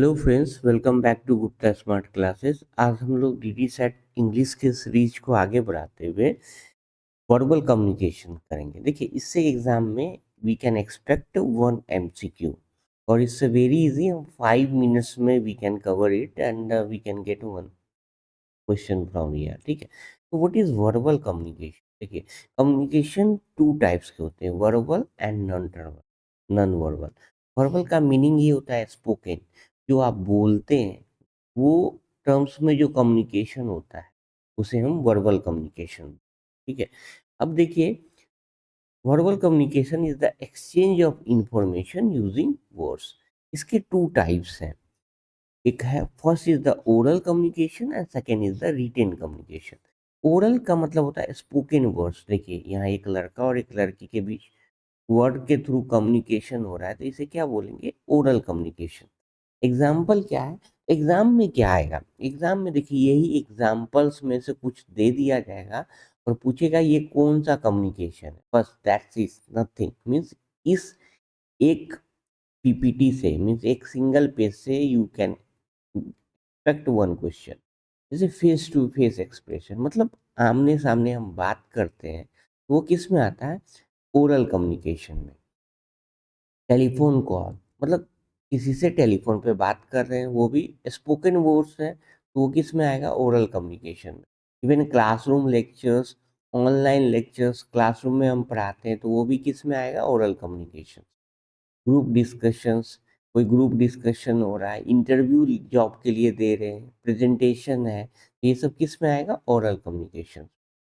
Hello friends, welcome back to Gupta smart classes. आज हम लोग डीडी सेट इंग्लिश के सीरीज को आगे बढ़ाते हुए वर्बल कम्युनिकेशन करेंगे। देखिए, इससे एग्जाम में we can expect one MCQ और इससे वेरी इजी, हम 5 मिनट्स में we can cover it and we can get one question from here. ठीक है, तो व्हाट इज वर्बल कम्युनिकेशन? देखिए, कम्युनिकेशन टू टाइप्स के होते हैं, verbal and non verbal. Verbal का मीनिंग ये होता है स्पोकन, जो आप बोलते हैं वो टर्म्स में जो कम्युनिकेशन होता है उसे हम वर्बल कम्युनिकेशन। ठीक है, अब देखिए, verbal communication is the exchange of information using words. इसके टू टाइप्स हैं। एक है, first is the oral communication and second is the written communication. Oral का मतलब होता है स्पोकन वर्ड्स। देखिए, यहाँ एक लड़का और एक लड़की के बीच वर्ड के थ्रू कम्युनिकेशन हो रहा है, तो इसे क्या बोलेंगे? Oral communication. एग्जाम्पल क्या है? एग्जाम में क्या आएगा? एग्जाम में देखिए, यही एग्जाम्पल्स में से कुछ दे दिया जाएगा और पूछेगा ये कौन सा कम्युनिकेशन है, बस दैट्स इज नथिंग। मीन्स इस एक पीपीटी से, मीन्स एक सिंगल पेज से you can expect one question. जैसे फेस टू फेस एक्सप्रेशन, मतलब आमने सामने हम बात करते हैं, वो किस में आता है? ओरल कम्युनिकेशन में। टेलीफोन कॉल, मतलब किसी से टेलीफोन पे बात कर रहे हैं, वो भी स्पोकन वर्ड्स है, तो वो किस में आएगा? ओरल कम्युनिकेशन में। Even classroom lectures, online lectures classroom में हम पढ़ाते हैं, तो वो भी किस में आएगा? Oral communication. ग्रुप डिस्कशंस, कोई ग्रुप डिस्कशन हो रहा है, इंटरव्यू जॉब के लिए दे रहे हैं, प्रेजेंटेशन है, तो ये सब किस में आएगा? Oral communication.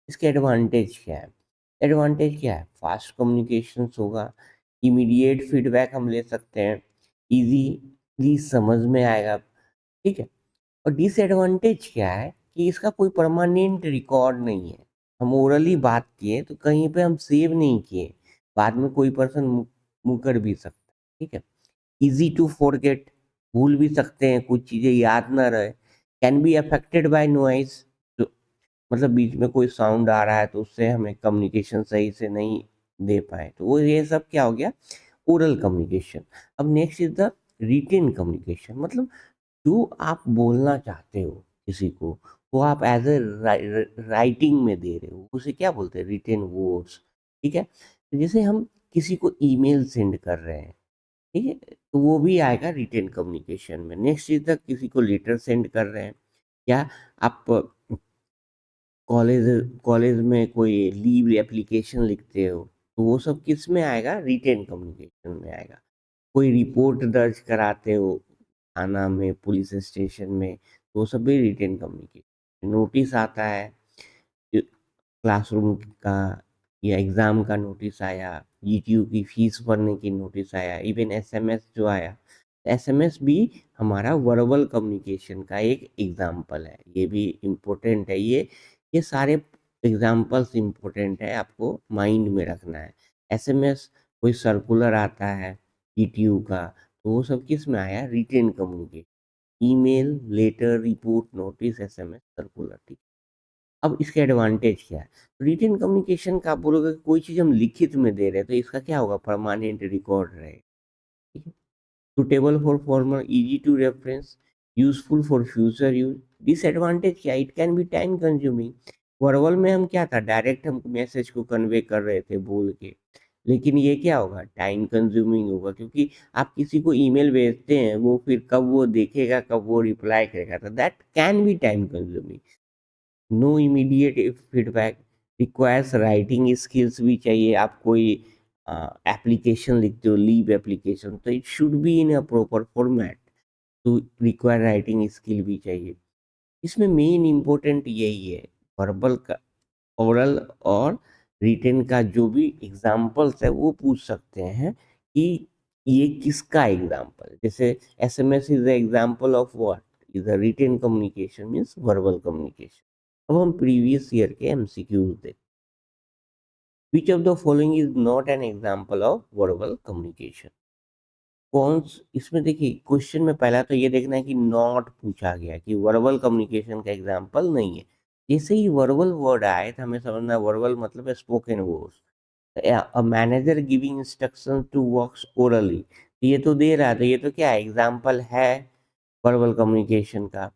इसके एडवांटेज क्या है? एडवांटेज क्या है? फास्ट कम्युनिकेशंस होगा, इमीडिएट फीडबैक हम ले सकते हैं, इजीली समझ में आएगा। ठीक है, और डिसएडवांटेज क्या है कि इसका कोई परमानेंट रिकॉर्ड नहीं है। हम ओरली बात किए तो कहीं पे हम सेव नहीं किए, बाद में कोई पर्सन मुकर भी सकता है। ठीक है, इजी टू फॉरगेट, भूल भी सकते हैं, कुछ चीज़ें याद ना रहे। Can be affected by noise, तो मतलब बीच में कोई साउंड आ रहा है तो उससे हमें कम्युनिकेशन सही से नहीं दे पाए, तो वो ये सब क्या हो गया? Oral communication. अब next is the written communication, मतलब जो आप बोलना चाहते हो किसी को, वो आप एज ए राइटिंग में दे रहे हो, उसे क्या बोलते हैं? Written words. ठीक है, तो जैसे हम किसी को ईमेल सेंड कर रहे हैं, ठीक है, तो वो भी आएगा रिटेन कम्युनिकेशन में। नेक्स्ट चीज तक किसी को लेटर सेंड कर रहे हैं, या आप कॉलेज कॉलेज में कोई लीव एप्लीकेशन लिखते हो, तो वो सब किस में आएगा? रिटेन कम्युनिकेशन में आएगा। कोई रिपोर्ट दर्ज कराते हो थाना में, पुलिस स्टेशन में, तो वो सब भी रिटेन कम्युनिकेशन। नोटिस आता है क्लासरूम का या एग्ज़ाम का नोटिस आया, जीटीयू की फीस भरने की नोटिस आया, इवन एसएमएस जो आया, एसएमएस भी हमारा वर्बल कम्युनिकेशन का एक एग्जाम्पल है। ये भी इम्पोर्टेंट है। ये सारे एग्जाम्पल्स इम्पोर्टेंट है, आपको माइंड में रखना है। एसएमएस, कोई सर्कुलर आता है जीटीयू का, तो वो सब किस में आया? Written communication. Email, letter, report, notice, SMS, circular. ठीक, अब इसके एडवांटेज क्या है? रिटेन कम्युनिकेशन का आप बोलोगे कि कोई चीज़ हम लिखित में दे रहे हैं, तो इसका क्या होगा? परमानेंट रिकॉर्ड रहेगा। ठीक है, suitable for former, easy to reference, useful for future use. Disadvantage क्या? It can be time consuming. Verbal में हम क्या था? डायरेक्ट हम मैसेज को कन्वे कर रहे थे बोल के, लेकिन ये क्या होगा? टाइम कंज्यूमिंग होगा, क्योंकि आप किसी को ईमेल भेजते हैं, वो फिर कब वो देखेगा, कब वो रिप्लाई करेगा, तो that can be time consuming. No immediate feedback, requires writing skills भी चाहिए। आप कोई एप्लीकेशन लिखते हो, लीव एप्लीकेशन, तो it should be in a proper format, तो रिक्वायर राइटिंग स्किल भी चाहिए। इसमें मेन इम्पोर्टेंट यही है, वर्बल का, ओरल और रिटेन का जो भी एग्जाम्पल्स है वो पूछ सकते हैं कि ये किसका एग्जाम्पल है। जैसे SMS is the example of what is the written communication, means verbal communication. अब हम प्रीवियस ईयर के एमसीक्यूज देखते। Which of the following is not an example of verbal communication? इसमें देखिए, क्वेश्चन में पहला तो ये देखना है कि नॉट पूछा गया, कि वर्बल कम्युनिकेशन का एग्जाम्पल नहीं है। जैसे ही वर्बल वर्ड आए तो हमें समझना वर्बल मतलब spoken words. A manager giving instruction to works orally, ये तो दे रहा था, ये तो क्या एग्जाम्पल है? वर्बल कम्युनिकेशन का।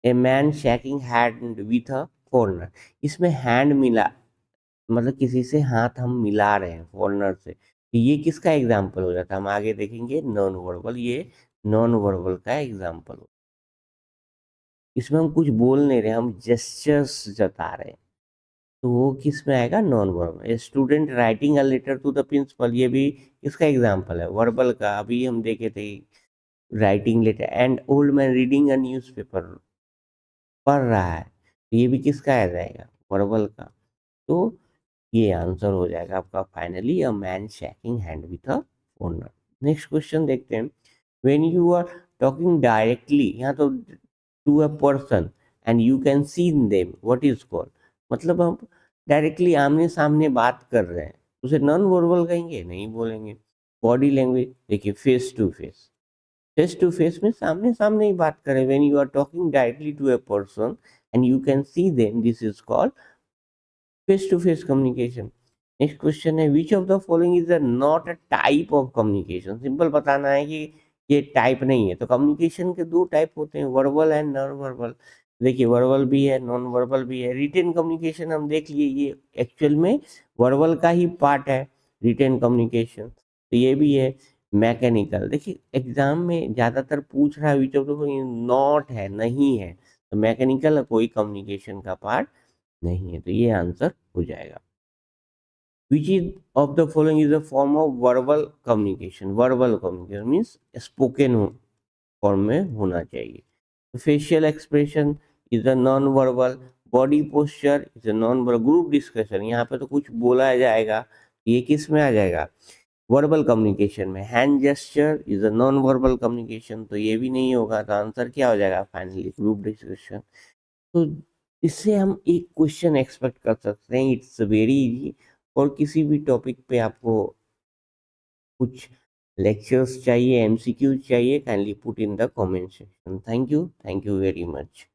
A man shaking hand with a foreigner, इसमें हैंड मिला मतलब किसी से हाथ हम मिला रहे हैं फॉरनर से, तो ये किसका एग्जाम्पल हो जाता है, हम आगे देखेंगे नॉन वर्बल, ये नॉन वर्बल का एग्जाम्पल हो। इसमें हम कुछ बोल नहीं रहे, हम जेस्चर्स जता रहे हैं, तो वो किस में आएगा, non verbal. Student writing a letter to the principal, ये भी किसका एग्जाम्पल है, वर्बल का, अभी हम देखे थे writing letter. And old man reading a newspaper, पढ़ रहा है, तो ये भी किसका आ जाएगा, वर्बल का। तो ये आंसर हो जाएगा आपका finally, a man shaking hand with a owner. Next question देखते हैं। When you are talking directly, यहाँ तो to a person and you can see them, what is called, मतलब हम डायरेक्टली आमने सामने बात कर रहे हैं, उसे नॉन वर्बल कहेंगे, नहीं बोलेंगे। बॉडी लैंग्वेज देखिए, face to face, face to face में सामने सामने ही बात करें, when you are talking directly to a person and you can see them, this is called face to face communication. Next question है, which of the following is not a type of communication, simple बताना है कि ये type नहीं है। तो communication के दो टाइप होते हैं, वर्बल एंड नॉन वर्बल। देखिए वर्बल भी है, नॉन वर्बल भी है। रिटेन कम्युनिकेशन हम देख लिए, ये एक्चुअल में वर्बल का ही पार्ट है, रिटेन कम्युनिकेशन, तो ये भी है। मैकेनिकल, देखिए एग्जाम में ज्यादातर पूछ रहा है which of the following, not है, नहीं है, तो मैकेनिकल कोई कम्युनिकेशन का पार्ट नहीं है, तो ये आंसर हो जाएगा। Which is of the following is a form of verbal communication, verbal communication means spoken form में होना चाहिए। Facial expression is a non verbal, body posture is a non verbal, group discussion, यहाँ पे तो कुछ बोला जाएगा, ये किस में आ जाएगा, वर्बल कम्युनिकेशन में। Hand gesture is a non verbal communication, तो ये भी नहीं होगा, तो आंसर क्या हो जाएगा फाइनली, ग्रुप डिस्कशन। तो इससे हम एक क्वेश्चन एक्सपेक्ट कर सकते हैं, इट्स वेरी इजी। और किसी भी टॉपिक पे आपको कुछ लेक्चर्स चाहिए, एमसीक्यू चाहिए, kindly put in the comment section. Thank you very much.